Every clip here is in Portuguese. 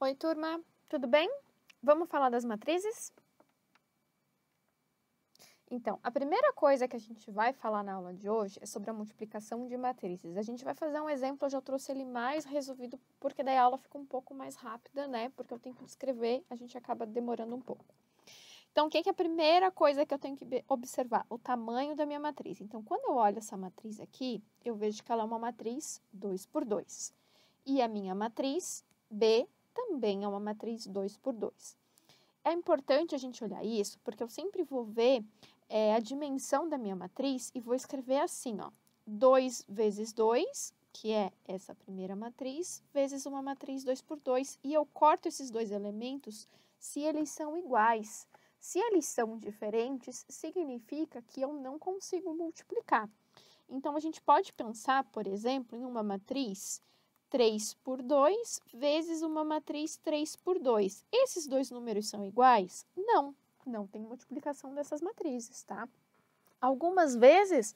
Oi, turma, tudo bem? Vamos falar das matrizes? Então, a primeira coisa que a gente vai falar na aula de hoje é sobre a multiplicação de matrizes. A gente vai fazer um exemplo, eu já trouxe ele mais resolvido, porque daí a aula fica um pouco mais rápida, né? Porque o tempo de escrever, a gente acaba demorando um pouco. Então, o que é a primeira coisa que eu tenho que observar? O tamanho da minha matriz. Então, quando eu olho essa matriz aqui, eu vejo que ela é uma matriz 2 por 2. E a minha matriz B também é uma matriz 2 por 2. É importante a gente olhar isso, porque eu sempre vou ver a dimensão da minha matriz e vou escrever assim, ó, 2 vezes 2, que é essa primeira matriz, vezes uma matriz 2 por 2, e eu corto esses dois elementos se eles são iguais. Se eles são diferentes, significa que eu não consigo multiplicar. Então, a gente pode pensar, por exemplo, em uma matriz 3 por 2 vezes uma matriz 3 por 2. Esses dois números são iguais? Não tem multiplicação dessas matrizes, tá? Algumas vezes,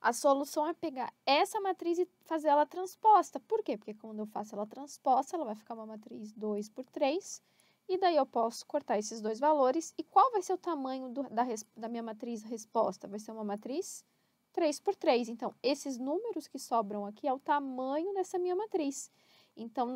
a solução é pegar essa matriz e fazer ela transposta. Por quê? Porque quando eu faço ela transposta, ela vai ficar uma matriz 2 por 3, e daí eu posso cortar esses dois valores. E qual vai ser o tamanho da minha matriz resposta? Vai ser uma matriz 3 por 3. Então, esses números que sobram aqui é o tamanho dessa minha matriz. Então,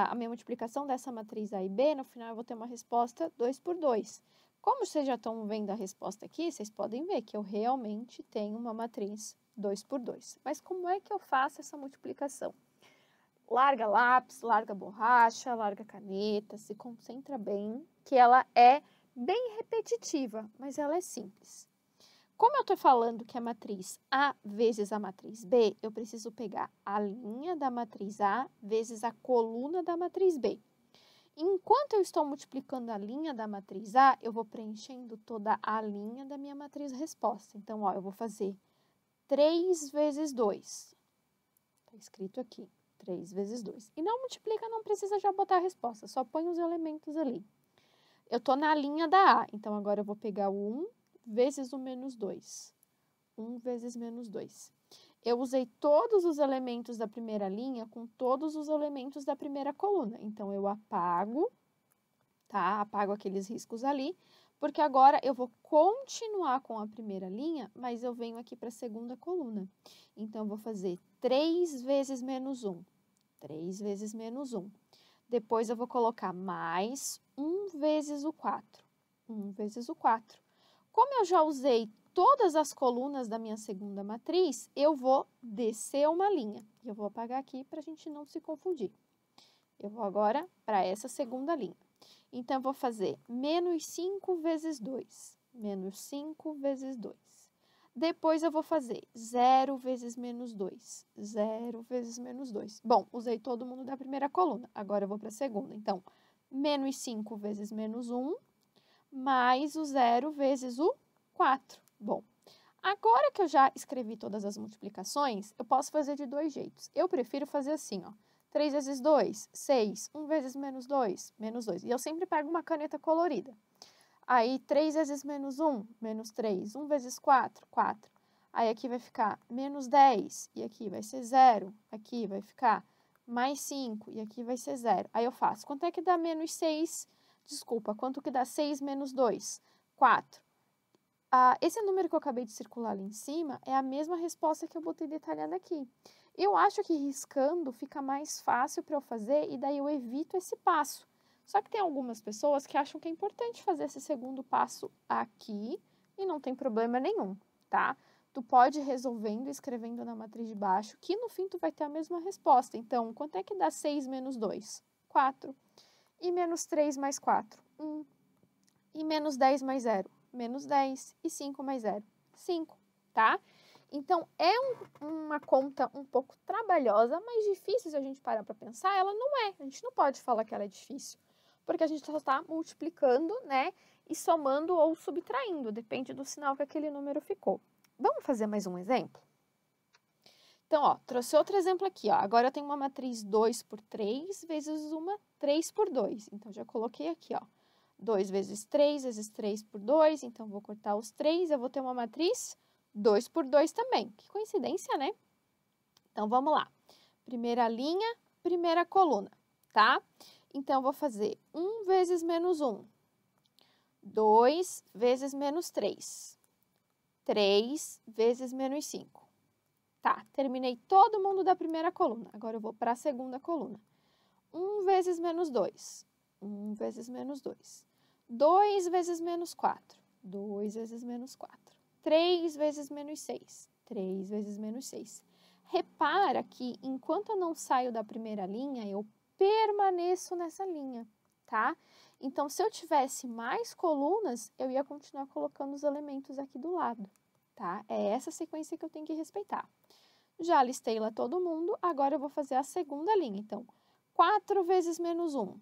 a minha multiplicação dessa matriz A e B, no final eu vou ter uma resposta 2 por 2. Como vocês já estão vendo a resposta aqui, vocês podem ver que eu realmente tenho uma matriz 2 por 2. Mas como é que eu faço essa multiplicação? Larga lápis, larga borracha, larga caneta, se concentra bem, que ela é bem repetitiva, mas ela é simples. Como eu estou falando que a matriz A vezes a matriz B, eu preciso pegar a linha da matriz A vezes a coluna da matriz B. Enquanto eu estou multiplicando a linha da matriz A, eu vou preenchendo toda a linha da minha matriz resposta. Então, ó, eu vou fazer 3 vezes 2. Está escrito aqui, 3 vezes 2. E não multiplica, não precisa já botar a resposta, só põe os elementos ali. Eu estou na linha da A, então agora eu vou pegar o 1 vezes o menos 2. 1 vezes menos 2. Eu usei todos os elementos da primeira linha com todos os elementos da primeira coluna. Então, eu apago, tá? Apago aqueles riscos ali, porque agora eu vou continuar com a primeira linha, mas eu venho aqui para a segunda coluna. Então, eu vou fazer 3 vezes menos 1. 3 vezes menos 1. Depois, eu vou colocar mais 1 vezes o 4. 1 vezes o 4. Como eu já usei todas as colunas da minha segunda matriz, eu vou descer uma linha. Eu vou apagar aqui para a gente não se confundir. Eu vou agora para essa segunda linha. Então, eu vou fazer menos 5 vezes 2. Menos 5 vezes 2. Depois, eu vou fazer 0 vezes menos 2. 0 vezes menos 2. Bom, usei todo mundo da primeira coluna. Agora, eu vou para a segunda. Então, menos 5 vezes menos 1, mais o 0 vezes o 4. Bom, agora que eu já escrevi todas as multiplicações, eu posso fazer de dois jeitos. Eu prefiro fazer assim, ó. 3 vezes 2, 6. 1 vezes menos 2, menos 2. E eu sempre pego uma caneta colorida. Aí, 3 vezes menos 1, menos 3. 1 vezes 4, 4. Aí, aqui vai ficar menos 10, e aqui vai ser 0. Aqui vai ficar mais 5, e aqui vai ser 0. Aí, eu faço. Quanto é que dá menos 6? Desculpa, quanto que dá 6 menos 2? 4. Esse número que eu acabei de circular ali em cima é a mesma resposta que eu botei detalhada aqui. Eu acho que riscando fica mais fácil para eu fazer e daí eu evito esse passo. Só que tem algumas pessoas que acham que é importante fazer esse segundo passo aqui e não tem problema nenhum, tá? Tu pode ir resolvendo e escrevendo na matriz de baixo, que no fim tu vai ter a mesma resposta. Então, quanto é que dá 6 menos 2? 4. E menos 3 mais 4? 1. E menos 10 mais 0? Menos 10. E 5 mais 0? 5, tá? Então, é uma conta um pouco trabalhosa, mas difícil se a gente parar para pensar, ela não é. A gente não pode falar que ela é difícil, porque a gente só está multiplicando, né? E somando ou subtraindo, depende do sinal que aquele número ficou. Vamos fazer mais um exemplo? Então, ó, trouxe outro exemplo aqui, ó. Agora eu tenho uma matriz 2 por 3 vezes uma 3 por 2. Então, já coloquei aqui, ó. 2 vezes 3 por 2. Então, vou cortar os 3. Eu vou ter uma matriz 2 por 2 também. Que coincidência, né? Então, vamos lá. Primeira linha, primeira coluna, tá? Então, eu vou fazer 1 vezes menos 1. 2 vezes menos 3. 3 vezes menos 5. Tá, terminei todo mundo da primeira coluna. Agora, eu vou para a segunda coluna. 1 vezes menos 2. 1 vezes menos 2. 2 vezes menos 4. 2 vezes menos 4. 3 vezes menos 6. 3 vezes menos 6. Repara que, enquanto eu não saio da primeira linha, eu permaneço nessa linha, tá? Então, se eu tivesse mais colunas, eu ia continuar colocando os elementos aqui do lado, tá? É essa sequência que eu tenho que respeitar. Já listei lá todo mundo, agora eu vou fazer a segunda linha. Então, 4 vezes menos 1,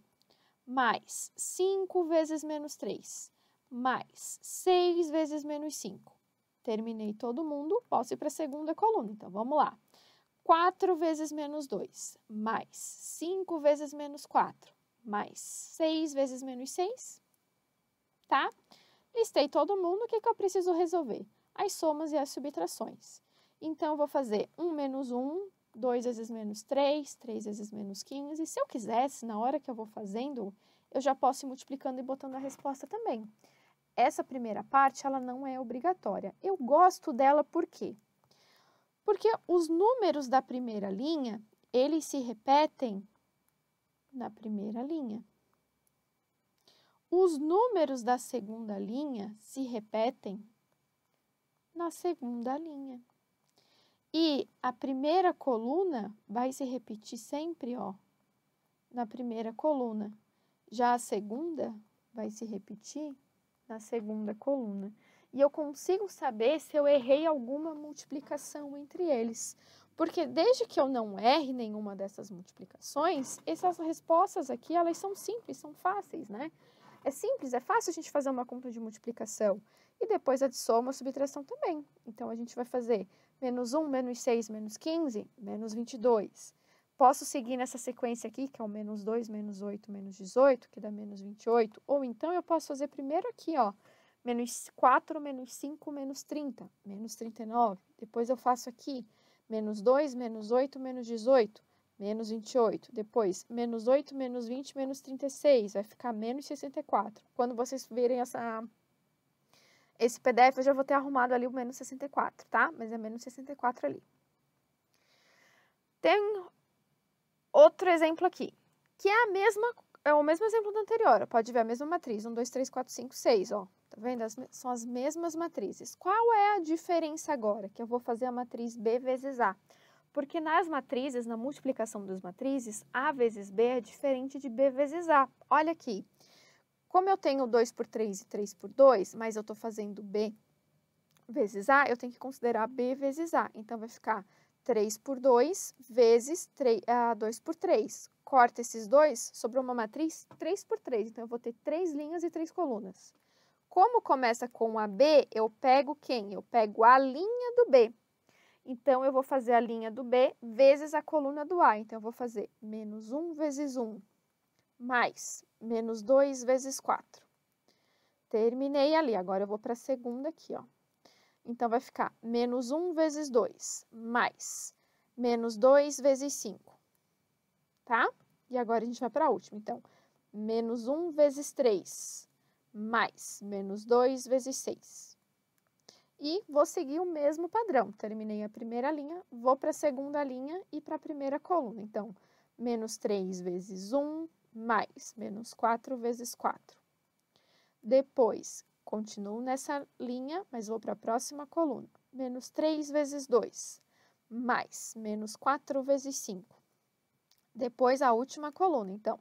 mais 5 vezes menos 3, mais 6 vezes menos 5. Terminei todo mundo, posso ir para a segunda coluna. Então, vamos lá. 4 vezes menos 2, mais 5 vezes menos 4, mais 6 vezes menos 6, tá? Listei todo mundo, o que eu preciso resolver? As somas e as subtrações. Então, eu vou fazer 1 menos 1, 2 vezes menos 3, 3 vezes menos 15. Se eu quisesse, na hora que eu vou fazendo, eu já posso ir multiplicando e botando a resposta também. Essa primeira parte, ela não é obrigatória. Eu gosto dela por quê? Porque os números da primeira linha, eles se repetem na primeira linha. Os números da segunda linha se repetem na segunda linha. E a primeira coluna vai se repetir sempre, ó, na primeira coluna. Já a segunda vai se repetir na segunda coluna. E eu consigo saber se eu errei alguma multiplicação entre eles. Porque desde que eu não erre nenhuma dessas multiplicações, essas respostas aqui, elas são simples, são fáceis, né? É simples, é fácil a gente fazer uma conta de multiplicação. E depois a de soma, a subtração também. Então, a gente vai fazer menos 1, menos 6, menos 15, menos 22. Posso seguir nessa sequência aqui, que é o menos 2, menos 8, menos 18, que dá menos 28. Ou então, eu posso fazer primeiro aqui, ó, menos 4, menos 5, menos 30, menos 39. Depois, eu faço aqui, menos 2, menos 8, menos 18, menos 28. Depois, menos 8, menos 20, menos 36. Vai ficar menos 64. Quando vocês verem esse PDF, eu já vou ter arrumado ali o menos 64, tá? Mas é menos 64 ali. Tem outro exemplo aqui, que é o mesmo exemplo do anterior. Pode ver a mesma matriz, 1, 2, 3, 4, 5, 6, ó. Tá vendo? São as mesmas matrizes. Qual é a diferença agora? Que eu vou fazer a matriz B vezes A. Porque nas matrizes, na multiplicação das matrizes, A vezes B é diferente de B vezes A. Olha aqui. Como eu tenho 2 por 3 e 3 por 2, mas eu estou fazendo B vezes A, eu tenho que considerar B vezes A. Então, vai ficar 3 por 2 vezes 2 por 3. Corta esses dois, sobrou uma matriz 3 por 3. Então, eu vou ter 3 linhas e 3 colunas. Como começa com a B, eu pego quem? Eu pego a linha do B. Então, eu vou fazer a linha do B vezes a coluna do A. Então, eu vou fazer menos 1 vezes 1, mais menos 2 vezes 4. Terminei ali. Agora, eu vou para a segunda aqui, ó. Então, vai ficar menos 1 vezes 2, mais menos 2 vezes 5, tá? E agora, a gente vai para a última. Então, menos 1 vezes 3, mais menos 2 vezes 6. E vou seguir o mesmo padrão. Terminei a primeira linha, vou para a segunda linha e para a primeira coluna. Então, menos 3 vezes 1, mais menos 4 vezes 4. Depois, continuo nessa linha, mas vou para a próxima coluna. Menos 3 vezes 2, mais menos 4 vezes 5. Depois, a última coluna. Então,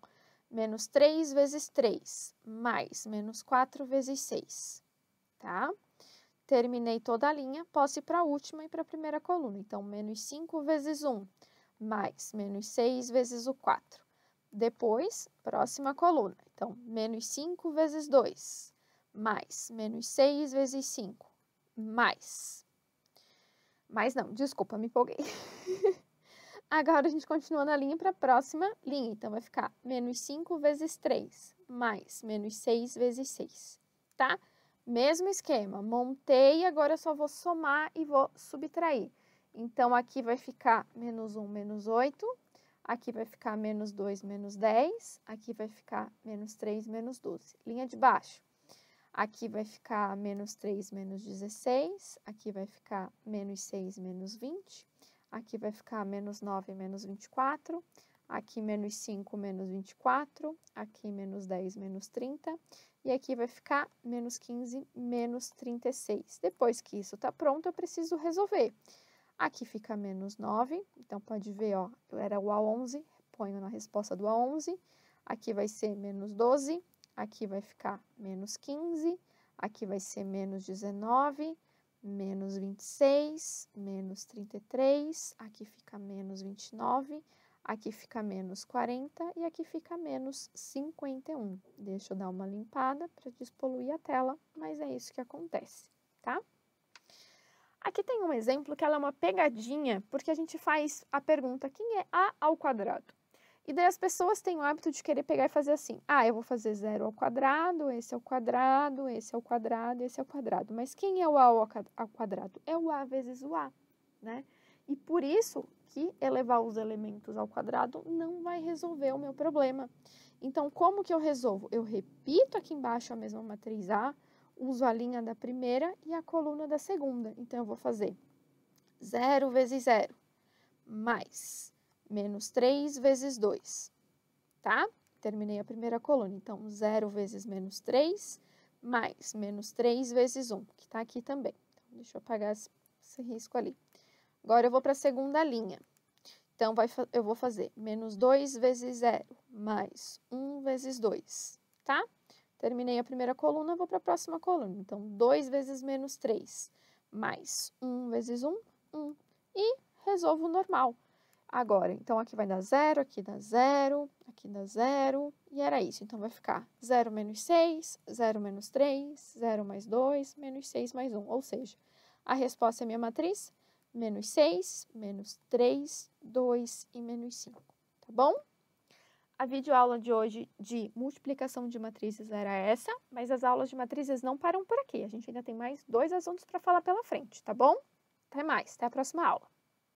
menos 3 vezes 3, mais menos 4 vezes 6, tá? Terminei toda a linha, posso ir para a última e para a primeira coluna. Então, menos 5 vezes 1, mais menos 6 vezes o 4. Depois, próxima coluna. Então, menos 5 vezes 2, mais menos 6 vezes 5, mais não, desculpa, me empolguei. Agora, a gente continua na linha para a próxima linha. Então, vai ficar menos 5 vezes 3, mais menos 6 vezes 6, tá? Mesmo esquema, montei, agora eu só vou somar e vou subtrair. Então, aqui vai ficar menos 1, menos 8. aqui vai ficar menos 2, menos 10, aqui vai ficar menos 3, menos 12. Linha de baixo, aqui vai ficar menos 3, menos 16, aqui vai ficar menos 6, menos 20, aqui vai ficar menos 9, menos 24, aqui menos 5, menos 24, aqui menos 10, menos 30, e aqui vai ficar menos 15, menos 36. Depois que isso está pronto, eu preciso resolver. Aqui fica menos 9, então pode ver, ó, era o A11, ponho na resposta do A11. Aqui vai ser menos 12, aqui vai ficar menos 15, aqui vai ser menos 19, menos 26, menos 33, aqui fica menos 29, aqui fica menos 40 e aqui fica menos 51. Deixa eu dar uma limpada para despoluir a tela, mas é isso que acontece, tá? Aqui tem um exemplo que ela é uma pegadinha, porque a gente faz a pergunta, quem é A ao quadrado? E daí as pessoas têm o hábito de querer pegar e fazer assim, eu vou fazer 0 ao quadrado, esse é o quadrado, esse é o quadrado, esse é o quadrado. Mas quem é o A ao quadrado? É o A vezes o A, né? E por isso que elevar os elementos ao quadrado não vai resolver o meu problema. Então, como que eu resolvo? Eu repito aqui embaixo a mesma matriz A, uso a linha da primeira e a coluna da segunda. Então, eu vou fazer 0 vezes 0, mais menos 3 vezes 2, tá? Terminei a primeira coluna. Então, 0 vezes menos 3, mais menos 3 vezes 1, que tá aqui também. Então, deixa eu apagar esse risco ali. Agora, eu vou para a segunda linha. Então, eu vou fazer menos 2 vezes 0, mais 1 vezes 2, tá? Terminei a primeira coluna, vou para a próxima coluna. Então, 2 vezes menos 3, mais 1 vezes 1, 1. E resolvo o normal. Agora, então, aqui vai dar 0, aqui dá 0, aqui dá 0, e era isso. Então, vai ficar 0 menos 6, 0 menos 3, 0 mais 2, menos 6 mais 1. Ou seja, a resposta é minha matriz, menos 6, menos 3, 2 e menos 5, tá bom? A videoaula de hoje de multiplicação de matrizes era essa, mas as aulas de matrizes não param por aqui. A gente ainda tem mais 2 assuntos para falar pela frente, tá bom? Até mais, até a próxima aula.